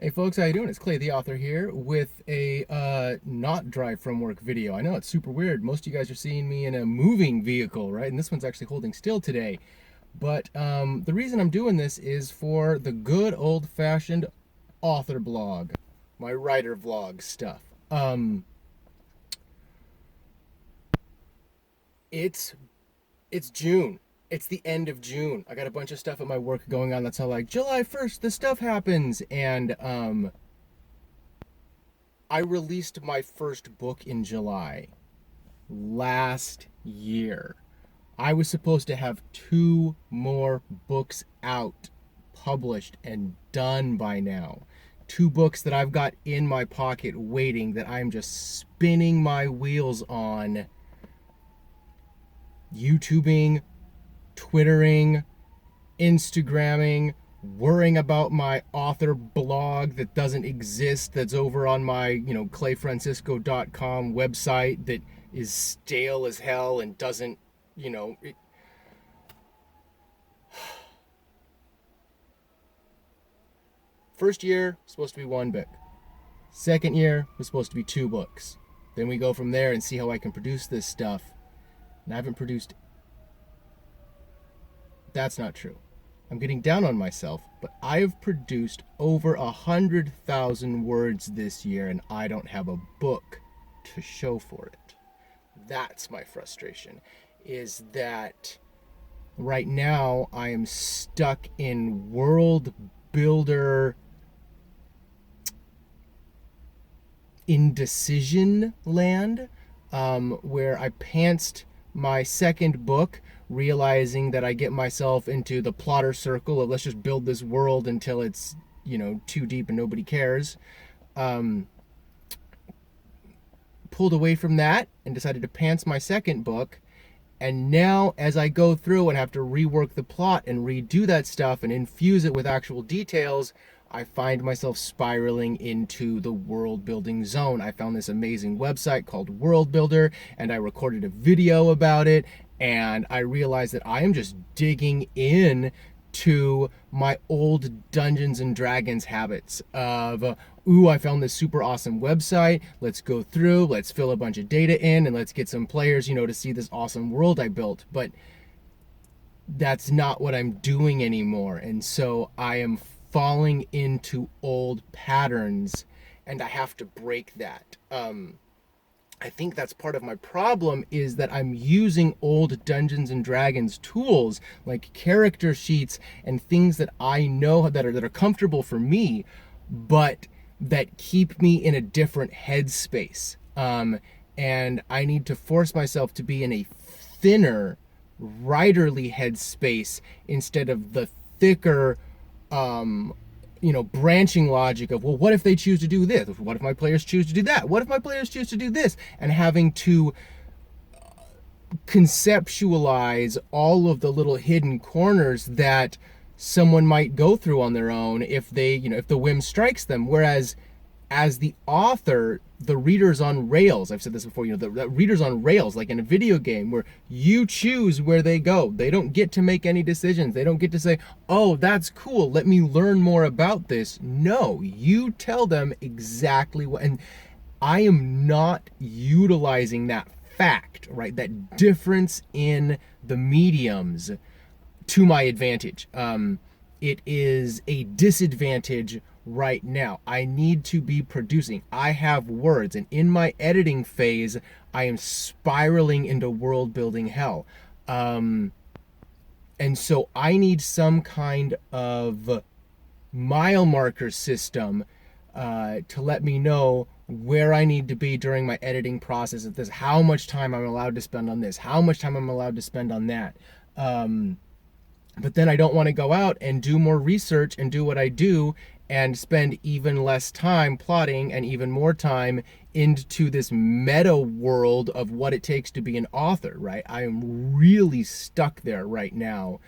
Hey folks, how you doing? It's Clay the author here with a not drive from work video. I know it's super weird. Most of you guys are seeing me in a moving vehicle, right? And this one's actually holding still today. But the reason I'm doing this is for the good old-fashioned author blog, my writer vlog stuff. It's it's June. It's the end of June. I got a bunch of stuff at my work going on that's all like July 1st, the stuff happens. And I released my first book in July last year. I was supposed to have two more books out, published, and done by now. Two books that I've got in my pocket waiting that I'm just spinning my wheels on, YouTubing, Twittering, Instagramming, worrying about my author blog that doesn't exist, that's over on my, clayfrancisco.com website that is stale as hell and doesn't, you know, it, first year supposed to be one book. Second year was supposed to be two books. Then we go from there and see how I can produce this stuff. And I haven't produced. That's not true. I'm getting down on myself, but I have produced over 100,000 words this year, and I don't have a book to show for it. That's my frustration, is that right now I am stuck in world builder indecision land, where I pantsed my second book, realizing that I get myself into the plotter circle of let's just build this world until it's, too deep and nobody cares. Pulled away from that and decided to pants my second book. And now, as I go through and have to rework the plot and redo that stuff and infuse it with actual details, I find myself spiraling into the world building zone. I found this amazing website called World Builder, and I recorded a video about it, and I realized that I am just digging in to my old Dungeons and Dragons habits of, ooh, I found this super awesome website. Let's go through, let's fill a bunch of data in, and let's get some players, to see this awesome world I built. But that's not what I'm doing anymore. And so I am falling into old patterns, and I have to break that. I think that's part of my problem, is that I'm using old Dungeons and Dragons tools like character sheets and things that I know that are comfortable for me, but that keep me in a different headspace. And I need to force myself to be in a thinner, writerly headspace instead of the thicker, branching logic of, well, what if they choose to do this? What if my players choose to do that? What if my players choose to do this? And having to conceptualize all of the little hidden corners that someone might go through on their own if they, if the whim strikes them. Whereas as the author, the reader's on rails. I've said this before, the reader's on rails, like in a video game where you choose where they go. They don't get to make any decisions. They don't get to say, oh, that's cool, let me learn more about this. No, you tell them exactly what, and I am not utilizing that fact, right? That difference in the mediums to my advantage. It is a disadvantage right now. I need to be producing. I have words, and in my editing phase, I am spiraling into world building hell. And so I need some kind of mile marker system to let me know where I need to be during my editing process of this, how much time I'm allowed to spend on this, how much time I'm allowed to spend on that. But then I don't want to go out and do more research and do what I do and spend even less time plotting and even more time into this meta world of what it takes to be an author, right? I am really stuck there right now,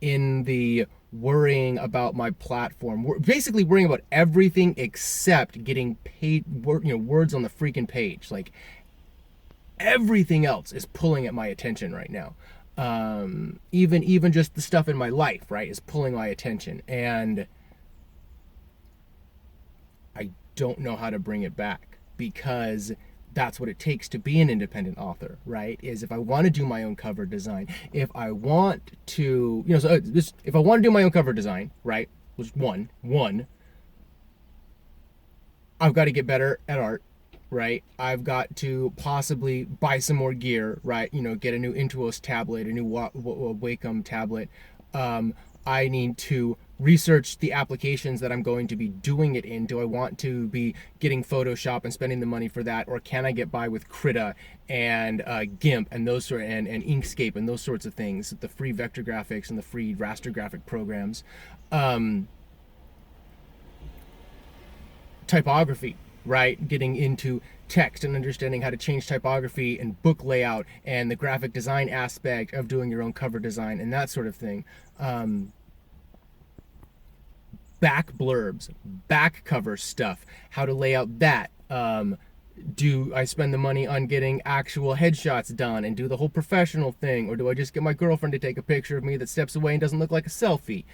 in the worrying about my platform. We're basically worrying about everything except getting paid, words on the freaking page. Like, everything else is pulling at my attention right now. Even just the stuff in my life, right, is pulling my attention. And don't know how to bring it back, because that's what it takes to be an independent author, right? Is if I want to do my own cover design, if I want to, if I want to do my own cover design, right? Was one, I've got to get better at art, right? I've got to possibly buy some more gear, right? Get a new Intuos tablet, a new Wacom tablet. I need to research the applications that I'm going to be doing it in. Do I want to be getting Photoshop and spending the money for that, or can I get by with Krita and GIMP and those and Inkscape and those sorts of things, the free vector graphics and the free raster graphic programs. Typography, right? Getting into text and understanding how to change typography and book layout and the graphic design aspect of doing your own cover design and that sort of thing. Back blurbs, back cover stuff, how to lay out that. Do I spend the money on getting actual headshots done and do the whole professional thing, or do I just get my girlfriend to take a picture of me that steps away and doesn't look like a selfie?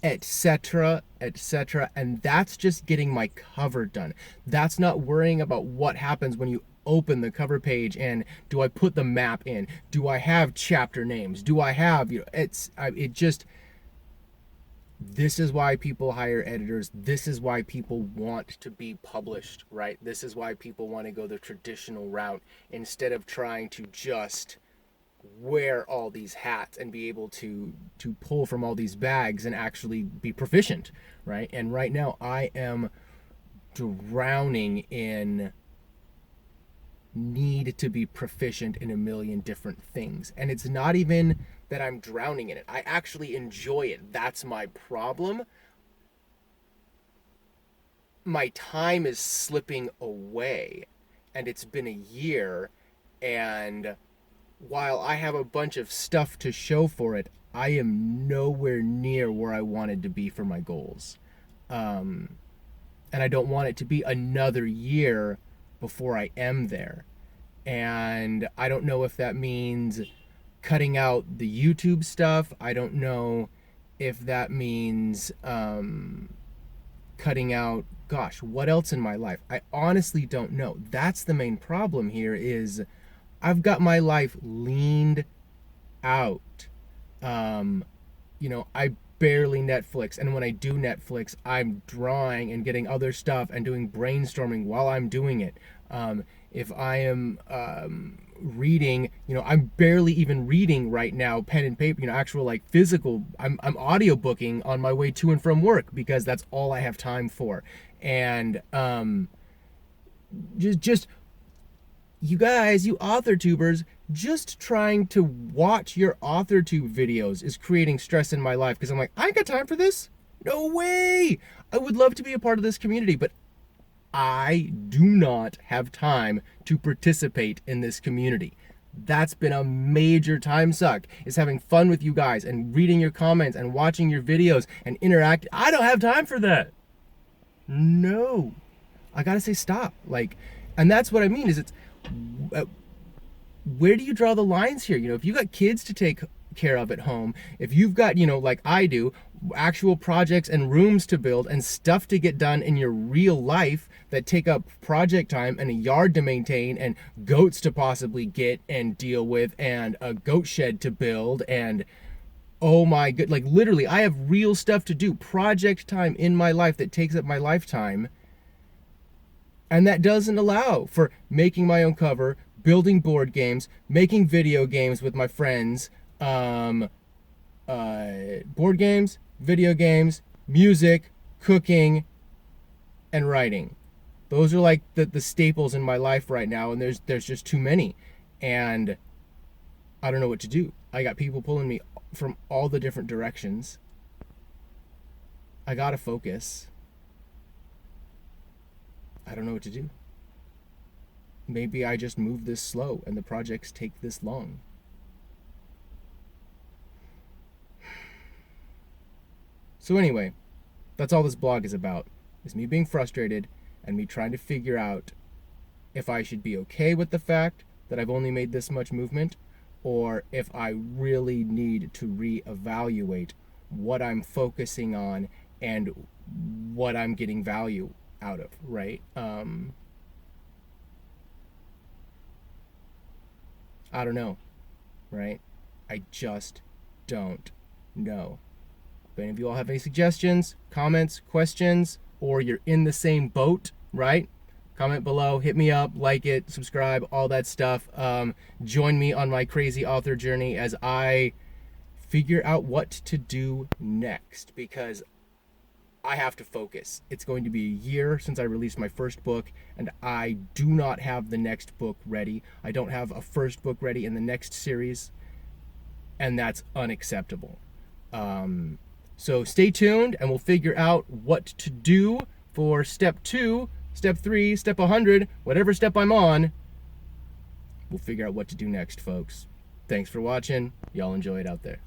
Etc., etc. And that's just getting my cover done. That's not worrying about what happens when you open the cover page and do I put the map in? Do I have chapter names? Do I have, this is why people hire editors. This is why people want to be published, right? This is why people want to go the traditional route instead of trying to just wear all these hats and be able to pull from all these bags and actually be proficient, right? And right now I am drowning in need to be proficient in a million different things. And it's not even that I'm drowning in it. I actually enjoy it. That's my problem. My time is slipping away, and it's been a year, and while I have a bunch of stuff to show for it, I am nowhere near where I wanted to be for my goals. And I don't want it to be another year before I am there. And I don't know if that means cutting out the YouTube stuff. I don't know if that means cutting out, gosh, what else in my life? I honestly don't know. That's the main problem here is I've got my life leaned out. I barely Netflix. And when I do Netflix, I'm drawing and getting other stuff and doing brainstorming while I'm doing it. If I am reading, I'm barely even reading right now, pen and paper, actual like physical. I'm audiobooking on my way to and from work because that's all I have time for. And just you guys, you author tubers, just trying to watch your author tube videos is creating stress in my life because I'm like, I ain't got time for this. No way. I would love to be a part of this community, but I do not have time to participate in this community. That's been a major time suck, is having fun with you guys and reading your comments and watching your videos and interact. I don't have time for that. No. I gotta say stop. And that's what I mean is it's, where do you draw the lines here? If you got kids to take care of at home, if you've got, like I do, actual projects and rooms to build and stuff to get done in your real life that take up project time and a yard to maintain and goats to possibly get and deal with and a goat shed to build and oh my god, literally I have real stuff to do, project time in my life that takes up my lifetime, and that doesn't allow for making my own cover, building board games, making video games with my friends, board games, video games, music, cooking, and writing. Those are the staples in my life right now, and there's just too many. And I don't know what to do. I got people pulling me from all the different directions. I gotta focus. I don't know what to do. Maybe I just move this slow and the projects take this long. So anyway, that's all this blog is about, is me being frustrated and me trying to figure out if I should be okay with the fact that I've only made this much movement, or if I really need to reevaluate what I'm focusing on and what I'm getting value out of, right? I don't know, right? I just don't know. If any of you all have any suggestions, comments, questions, or you're in the same boat, right? Comment below, hit me up, like it, subscribe, all that stuff. Join me on my crazy author journey as I figure out what to do next, because I have to focus. It's going to be a year since I released my first book, and I do not have the next book ready. I don't have a first book ready in the next series, and that's unacceptable. So stay tuned, and we'll figure out what to do for step 2, step 3, step 100, whatever step I'm on. We'll figure out what to do next, folks. Thanks for watching. Y'all enjoy it out there.